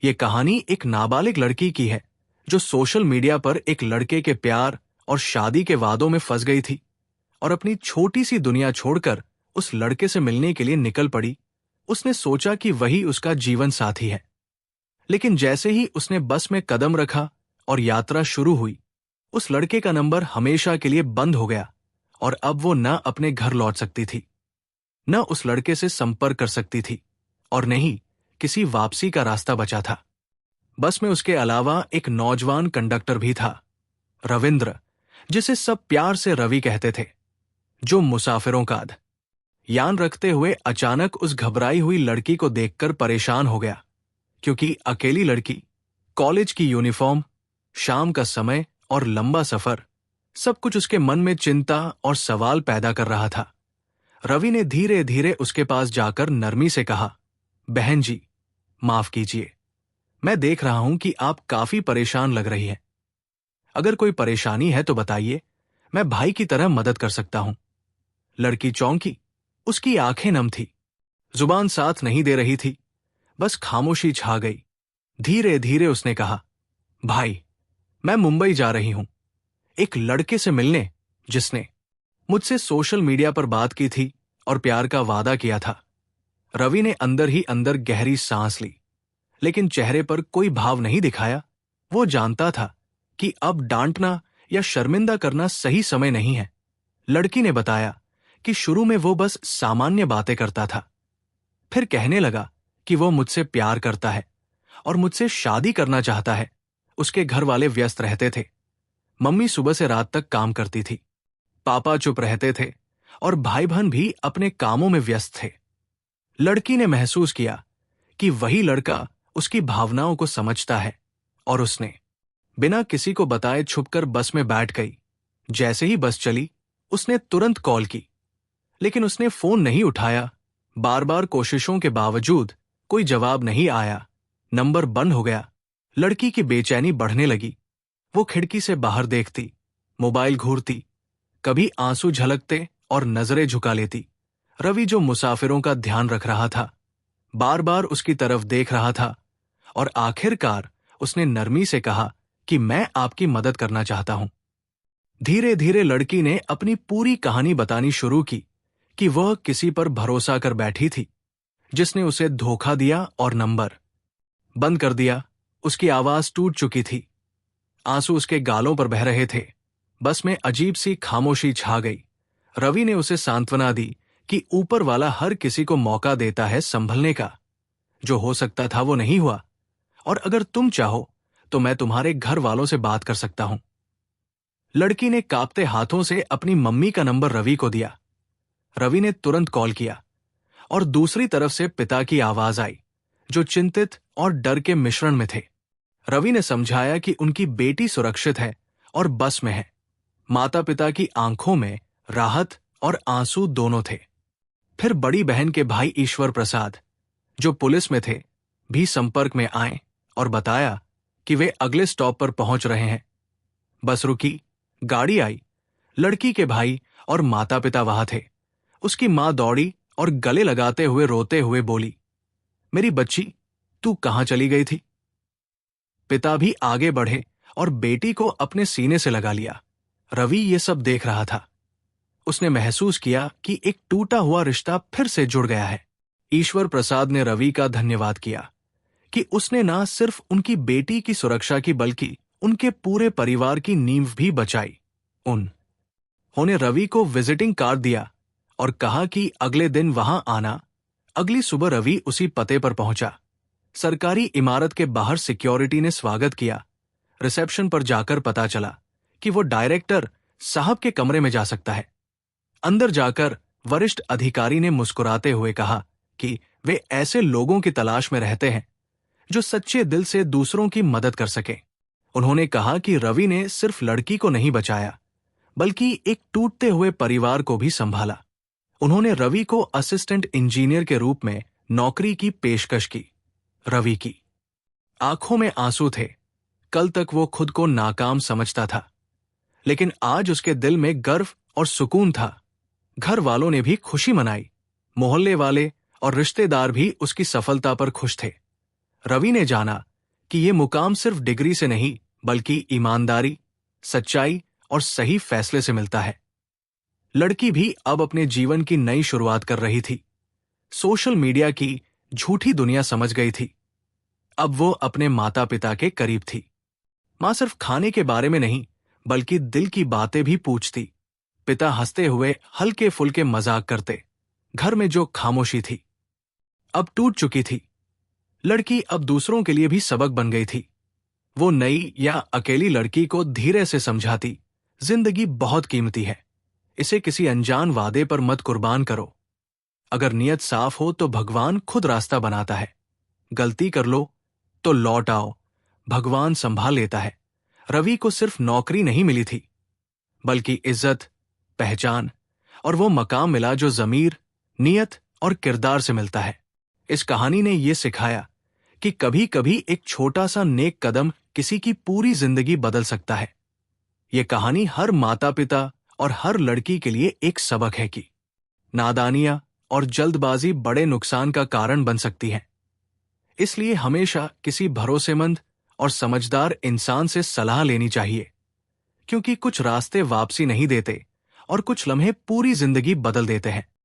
ये कहानी एक नाबालिग लड़की की है जो सोशल मीडिया पर एक लड़के के प्यार और शादी के वादों में फंस गई थी और अपनी छोटी सी दुनिया छोड़कर उस लड़के से मिलने के लिए निकल पड़ी। उसने सोचा कि वही उसका जीवन साथी है, लेकिन जैसे ही उसने बस में कदम रखा और यात्रा शुरू हुई, उस लड़के का नंबर हमेशा के लिए बंद हो गया और अब वो न अपने घर लौट सकती थी, न उस लड़के से संपर्क कर सकती थी और न ही किसी वापसी का रास्ता बचा था। बस में उसके अलावा एक नौजवान कंडक्टर भी था, रविंद्र, जिसे सब प्यार से रवि कहते थे, जो मुसाफिरों का यान रखते हुए अचानक उस घबराई हुई लड़की को देखकर परेशान हो गया, क्योंकि अकेली लड़की, कॉलेज की यूनिफॉर्म, शाम का समय और लंबा सफर, सब कुछ उसके मन में चिंता और सवाल पैदा कर रहा था। रवि ने धीरे धीरे उसके पास जाकर नरमी से कहा, बहन जी, माफ कीजिए, मैं देख रहा हूं कि आप काफी परेशान लग रही हैं। अगर कोई परेशानी है तो बताइए, मैं भाई की तरह मदद कर सकता हूं। लड़की चौंकी, उसकी आंखें नम थी, जुबान साथ नहीं दे रही थी, बस खामोशी छा गई। धीरे धीरे उसने कहा, भाई, मैं मुंबई जा रही हूं, एक लड़के से मिलने जिसने मुझसे सोशल मीडिया पर बात की थी और प्यार का वादा किया था। रवि ने अंदर ही अंदर गहरी सांस ली, लेकिन चेहरे पर कोई भाव नहीं दिखाया। वो जानता था कि अब डांटना या शर्मिंदा करना सही समय नहीं है। लड़की ने बताया कि शुरू में वो बस सामान्य बातें करता था, फिर कहने लगा कि वो मुझसे प्यार करता है और मुझसे शादी करना चाहता है। उसके घर वाले व्यस्त रहते थे, मम्मी सुबह से रात तक काम करती थी, पापा चुप रहते थे और भाई बहन भी अपने कामों में व्यस्त थे। लड़की ने महसूस किया कि वही लड़का उसकी भावनाओं को समझता है और उसने बिना किसी को बताए छुपकर बस में बैठ गई। जैसे ही बस चली, उसने तुरंत कॉल की, लेकिन उसने फोन नहीं उठाया। बार बार कोशिशों के बावजूद कोई जवाब नहीं आया, नंबर बंद हो गया। लड़की की बेचैनी बढ़ने लगी। वो खिड़की से बाहर देखती, मोबाइल घूरती, कभी आंसू झलकते और नजरें झुका लेती। रवि, जो मुसाफिरों का ध्यान रख रहा था, बार बार उसकी तरफ देख रहा था और आखिरकार उसने नरमी से कहा कि मैं आपकी मदद करना चाहता हूं। धीरे धीरे लड़की ने अपनी पूरी कहानी बतानी शुरू की कि वह किसी पर भरोसा कर बैठी थी, जिसने उसे धोखा दिया और नंबर बंद कर दिया। उसकी आवाज टूट चुकी थी, आंसू उसके गालों पर बह रहे थे। बस में अजीब सी खामोशी छा गई। रवि ने उसे सांत्वना दी कि ऊपर वाला हर किसी को मौका देता है संभलने का। जो हो सकता था वो नहीं हुआ, और अगर तुम चाहो तो मैं तुम्हारे घर वालों से बात कर सकता हूं। लड़की ने कांपते हाथों से अपनी मम्मी का नंबर रवि को दिया। रवि ने तुरंत कॉल किया और दूसरी तरफ से पिता की आवाज आई, जो चिंतित और डर के मिश्रण में थे। रवि ने समझाया कि उनकी बेटी सुरक्षित है और बस में है। माता पिता की आंखों में राहत और आंसू दोनों थे। फिर बड़ी बहन के भाई ईश्वर प्रसाद, जो पुलिस में थे, भी संपर्क में आए और बताया कि वे अगले स्टॉप पर पहुंच रहे हैं। बस रुकी, गाड़ी आई, लड़की के भाई और माता पिता वहां थे। उसकी मां दौड़ी और गले लगाते हुए रोते हुए बोली, मेरी बच्ची, तू कहां चली गई थी? पिता भी आगे बढ़े और बेटी को अपने सीने से लगा लिया। रवि ये सब देख रहा था। उसने महसूस किया कि एक टूटा हुआ रिश्ता फिर से जुड़ गया है। ईश्वर प्रसाद ने रवि का धन्यवाद किया कि उसने ना सिर्फ उनकी बेटी की सुरक्षा की, बल्कि उनके पूरे परिवार की नींव भी बचाई। उन्होंने रवि को विजिटिंग कार्ड दिया और कहा कि अगले दिन वहां आना। अगली सुबह रवि उसी पते पर पहुंचा। सरकारी इमारत के बाहर सिक्योरिटी ने स्वागत किया। रिसेप्शन पर जाकर पता चला कि वो डायरेक्टर साहब के कमरे में जा सकता है। अंदर जाकर वरिष्ठ अधिकारी ने मुस्कुराते हुए कहा कि वे ऐसे लोगों की तलाश में रहते हैं जो सच्चे दिल से दूसरों की मदद कर सके। उन्होंने कहा कि रवि ने सिर्फ लड़की को नहीं बचाया, बल्कि एक टूटते हुए परिवार को भी संभाला। उन्होंने रवि को असिस्टेंट इंजीनियर के रूप में नौकरी की पेशकश की। रवि की आंखों में आंसू थे। कल तक वो खुद को नाकाम समझता था, लेकिन आज उसके दिल में गर्व और सुकून था। घर वालों ने भी खुशी मनाई। मोहल्ले वाले और रिश्तेदार भी उसकी सफलता पर खुश थे। रवि ने जाना कि ये मुकाम सिर्फ डिग्री से नहीं बल्कि ईमानदारी, सच्चाई और सही फैसले से मिलता है। लड़की भी अब अपने जीवन की नई शुरुआत कर रही थी। सोशल मीडिया की झूठी दुनिया समझ गई थी। अब वो अपने माता पिता के करीब थी। मां सिर्फ खाने के बारे में नहीं बल्कि दिल की बातें भी पूछती। पिता हंसते हुए हल्के फुल्के मजाक करते। घर में जो खामोशी थी अब टूट चुकी थी। लड़की अब दूसरों के लिए भी सबक बन गई थी। वो नई या अकेली लड़की को धीरे से समझाती, जिंदगी बहुत कीमती है, इसे किसी अनजान वादे पर मत कुर्बान करो। अगर नियत साफ हो तो भगवान खुद रास्ता बनाता है। गलती कर लो तो लौट आओ, भगवान संभाल लेता है। रवि को सिर्फ नौकरी नहीं मिली थी बल्कि इज्जत, पहचान और वो मकाम मिला जो जमीर, नियत और किरदार से मिलता है। इस कहानी ने यह सिखाया कि कभी कभी एक छोटा सा नेक कदम किसी की पूरी जिंदगी बदल सकता है। यह कहानी हर माता पिता और हर लड़की के लिए एक सबक है कि नादानियां और जल्दबाजी बड़े नुकसान का कारण बन सकती हैं। इसलिए हमेशा किसी भरोसेमंद और समझदार इंसान से सलाह लेनी चाहिए, क्योंकि कुछ रास्ते वापसी नहीं देते और कुछ लम्हे पूरी जिंदगी बदल देते हैं।